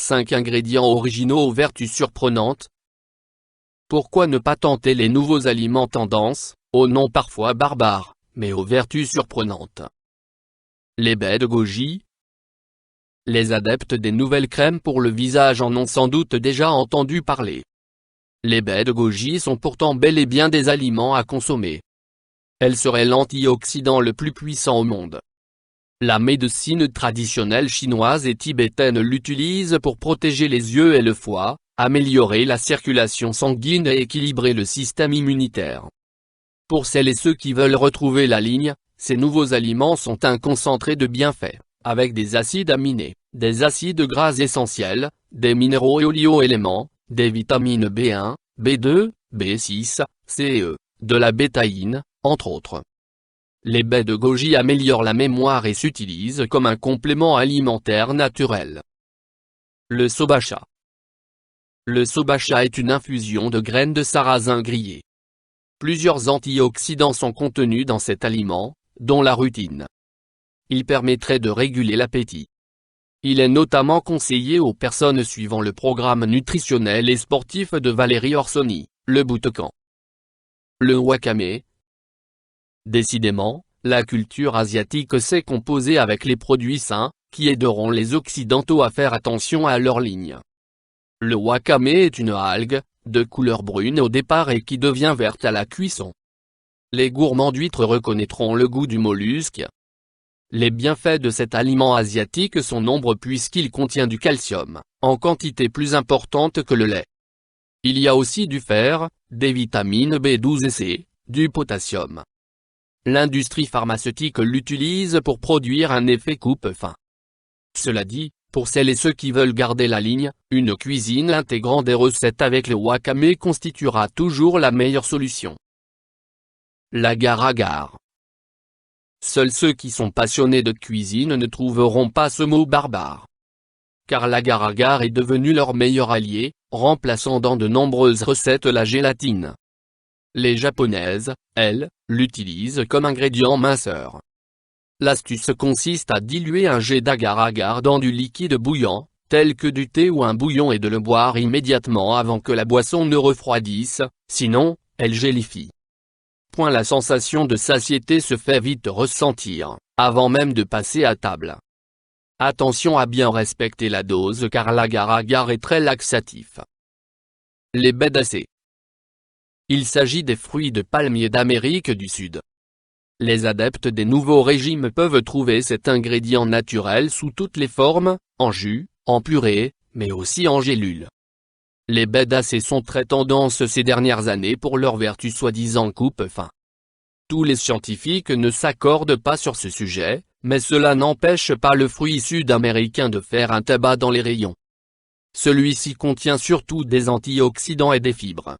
5 ingrédients originaux aux vertus surprenantes. Pourquoi ne pas tenter les nouveaux aliments tendance, aux noms parfois barbares, mais aux vertus surprenantes? Les baies de goji. Les adeptes des nouvelles crèmes pour le visage en ont sans doute déjà entendu parler. Les baies de goji sont pourtant bel et bien des aliments à consommer. Elles seraient l'antioxydant le plus puissant au monde. La médecine traditionnelle chinoise et tibétaine l'utilise pour protéger les yeux et le foie, améliorer la circulation sanguine et équilibrer le système immunitaire. Pour celles et ceux qui veulent retrouver la ligne, ces nouveaux aliments sont un concentré de bienfaits, avec des acides aminés, des acides gras essentiels, des minéraux et oligo-éléments, des vitamines B1, B2, B6, C et E, de la bétaïne, entre autres. Les baies de goji améliorent la mémoire et s'utilisent comme un complément alimentaire naturel. Le sobacha. Le sobacha est une infusion de graines de sarrasin grillées. Plusieurs antioxydants sont contenus dans cet aliment, dont la rutine. Il permettrait de réguler l'appétit. Il est notamment conseillé aux personnes suivant le programme nutritionnel et sportif de Valérie Orsoni, le Boutocan. Le wakame. Décidément, la culture asiatique s'est composée avec les produits sains, qui aideront les Occidentaux à faire attention à leur ligne. Le wakame est une algue, de couleur brune au départ et qui devient verte à la cuisson. Les gourmands d'huîtres reconnaîtront le goût du mollusque. Les bienfaits de cet aliment asiatique sont nombreux puisqu'il contient du calcium, en quantité plus importante que le lait. Il y a aussi du fer, des vitamines B12 et C, du potassium. L'industrie pharmaceutique l'utilise pour produire un effet coupe-faim. Cela dit, pour celles et ceux qui veulent garder la ligne, une cuisine intégrant des recettes avec le wakame constituera toujours la meilleure solution. L'agar-agar. Seuls ceux qui sont passionnés de cuisine ne trouveront pas ce mot barbare. Car l'agar-agar est devenu leur meilleur allié, remplaçant dans de nombreuses recettes la gélatine. Les japonaises, elles, l'utilisent comme ingrédient minceur. L'astuce consiste à diluer un jet d'agar-agar dans du liquide bouillant, tel que du thé ou un bouillon et de le boire immédiatement avant que la boisson ne refroidisse, sinon, elle gélifie. La sensation de satiété se fait vite ressentir, avant même de passer à table. Attention à bien respecter la dose car l'agar-agar est très laxatif. Les baies d'acé. Il s'agit des fruits de palmier d'Amérique du Sud. Les adeptes des nouveaux régimes peuvent trouver cet ingrédient naturel sous toutes les formes, en jus, en purée, mais aussi en gélules. Les baies d'acé sont très tendance ces dernières années pour leur vertu soi-disant coupe-faim. Tous les scientifiques ne s'accordent pas sur ce sujet, mais cela n'empêche pas le fruit sud-américain de faire un tabac dans les rayons. Celui-ci contient surtout des antioxydants et des fibres.